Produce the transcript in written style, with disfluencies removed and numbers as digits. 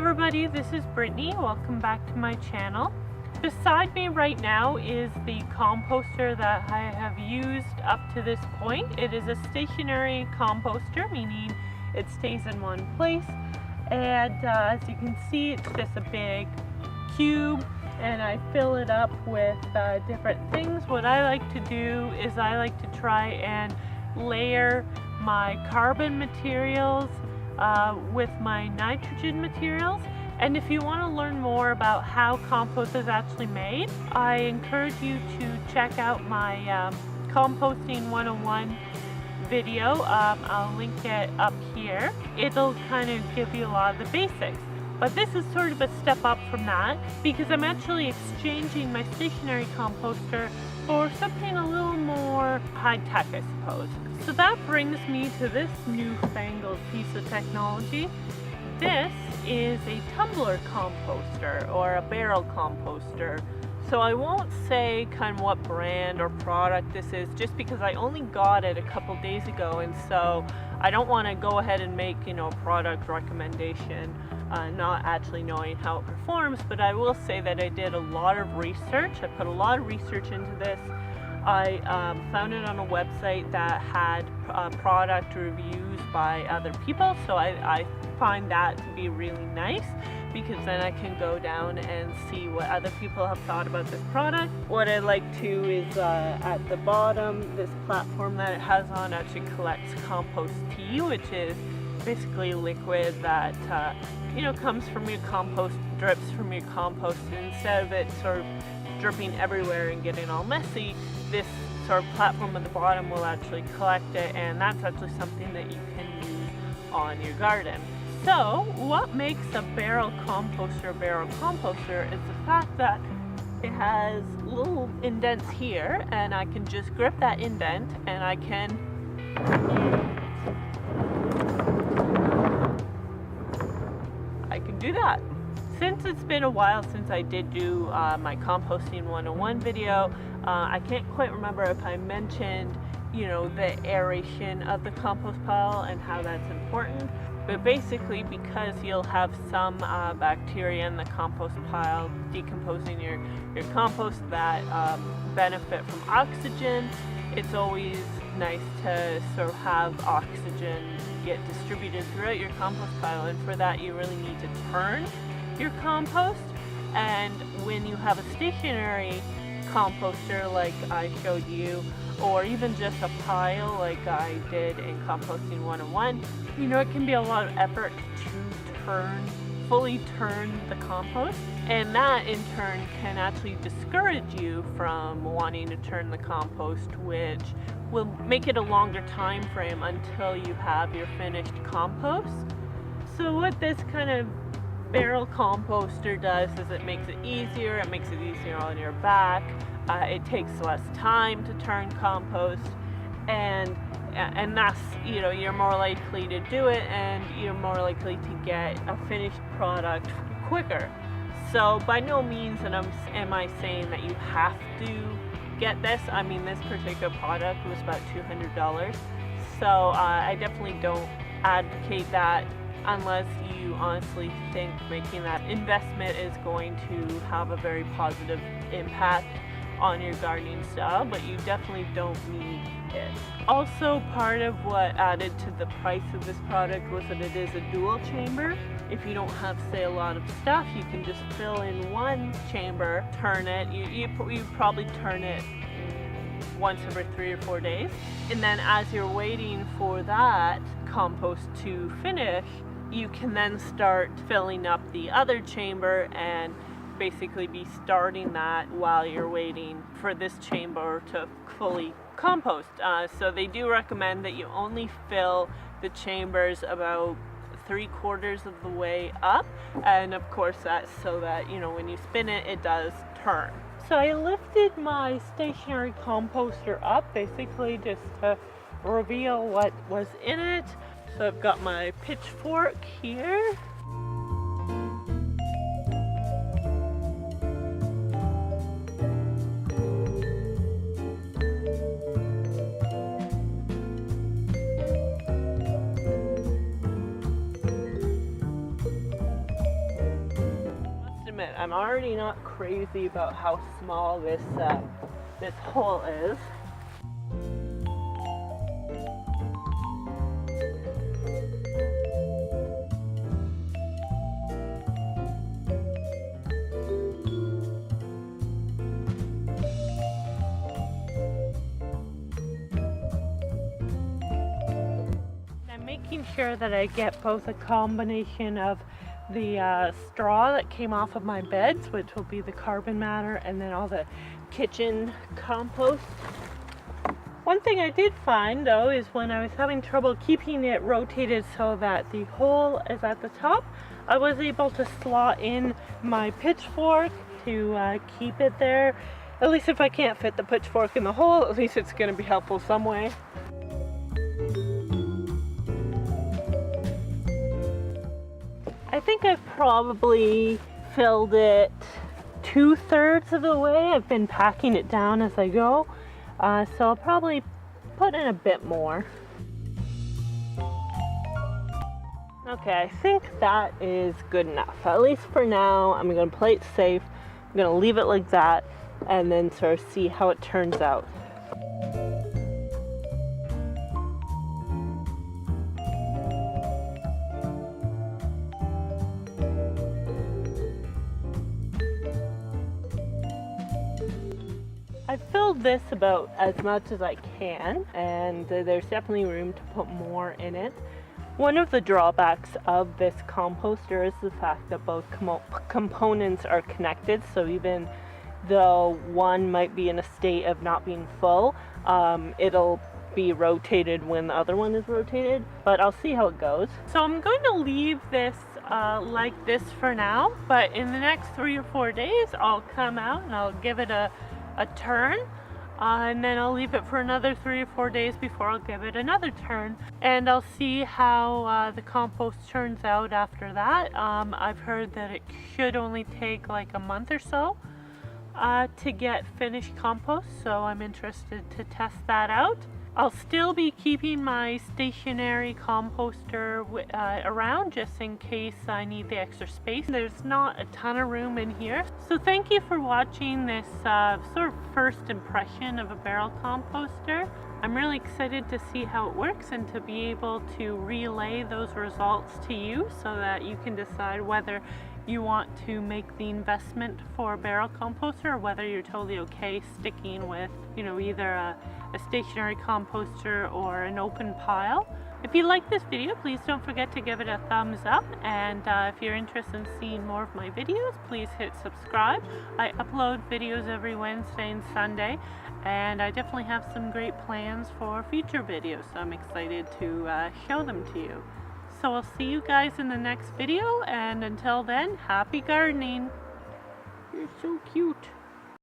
everybody, this is Brittany. Welcome back to my channel. Beside me right now is the composter that I have used up to this point. It is a stationary composter, meaning it stays in one place. And as you can see, it's just a big cube and I fill it up with different things. What I like to do is I like to try and layer my carbon materials with my nitrogen materials. And if you want to learn more about how compost is actually made, I encourage you to check out my composting 101 video. I'll link it up here. It'll kind of give you a lot of the basics. But this is sort of a step up from that because I'm actually exchanging my stationary composter for something a little more high-tech, I suppose. So that brings me to this newfangled piece of technology. This is a tumbler composter or a barrel composter. So I won't say kind of what brand or product this is just because I only got it a couple days ago, and so I don't want to go ahead and make, a product recommendation not actually knowing how it performs. But I will say that I did a lot of research. I put a lot of research into this. I found it on a website that had product reviews by other people, so I find that to be really nice because then I can go down and see what other people have thought about this product. What I like to is at the bottom, this platform that it has on actually collects compost tea, which is basically liquid that comes from your compost, drips from your compost, and instead of it sort of dripping everywhere and getting all messy, this sort of platform at the bottom will actually collect it, and that's actually something that you can use on your garden. So what makes a barrel composter is the fact that it has little indents here, and I can just grip that indent and I can do that. Since it's been a while since I did do my composting 101 video, I can't quite remember if I mentioned, the aeration of the compost pile and how that's important. But basically, because you'll have some bacteria in the compost pile decomposing your compost that benefit from oxygen, it's always nice to sort of have oxygen get distributed throughout your compost pile, and for that you really need to turn your compost. And when you have a stationary composter like I showed you, or even just a pile like I did in Composting 101, it can be a lot of effort to fully turn the compost, and that in turn can actually discourage you from wanting to turn the compost, which will make it a longer time frame until you have your finished compost. So what this kind of barrel composter does is it makes it easier on your back. It takes less time to turn compost, and thus you're more likely to do it, and you're more likely to get a finished product quicker. So by no means am I saying that you have to get this. I mean, this particular product was about $200, so I definitely don't advocate that unless you honestly think making that investment is going to have a very positive impact on your gardening style, but you definitely don't need it. Also, part of what added to the price of this product was that it is a dual chamber. If you don't have, say, a lot of stuff, you can just fill in one chamber, turn it. You probably turn it once every 3 or 4 days. And then as you're waiting for that compost to finish, you can then start filling up the other chamber and basically be starting that while you're waiting for this chamber to fully compost. So they do recommend that you only fill the chambers about 3/4 of the way up, and of course that's so that when you spin it, it does turn. So I lifted my stationary composter up basically just to reveal what was in it. So I've got my pitchfork here. admit, I'm already not crazy about how small this hole is. I'm making sure that I get both a combination of the straw that came off of my beds, which will be the carbon matter, and then all the kitchen compost. One thing I did find though is when I was having trouble keeping it rotated so that the hole is at the top, I was able to slot in my pitchfork to keep it there. At least if I can't fit the pitchfork in the hole, at least it's going to be helpful some way. I think I've probably filled it 2/3 of the way. I've been packing it down as I go, so I'll probably put in a bit more. Okay, I think that is good enough. At least for now, I'm going to play it safe. I'm going to leave it like that and then sort of see how it turns out. I filled this about as much as I can, and there's definitely room to put more in it. One of the drawbacks of this composter is the fact that both components are connected, so even though one might be in a state of not being full, it'll be rotated when the other one is rotated, but I'll see how it goes. So I'm going to leave this like this for now, but in the next 3 or 4 days I'll come out and I'll give it a turn, and then I'll leave it for another 3 or 4 days before I'll give it another turn, and I'll see how the compost turns out after that. I've heard that it should only take like a month or so to get finished compost, so I'm interested to test that out. I'll still be keeping my stationary composter around just in case I need the extra space. There's not a ton of room in here. So thank you for watching this sort of first impression of a barrel composter. I'm really excited to see how it works and to be able to relay those results to you so that you can decide whether you want to make the investment for a barrel composter or whether you're totally okay sticking with, you know, either a stationary composter or an open pile. If you like this video, please don't forget to give it a thumbs up, and if you're interested in seeing more of my videos, please hit subscribe. I upload videos every Wednesday and Sunday, and I definitely have some great plans for future videos, so I'm excited to show them to you. So I'll see you guys in the next video, and until then, happy gardening. You're so cute.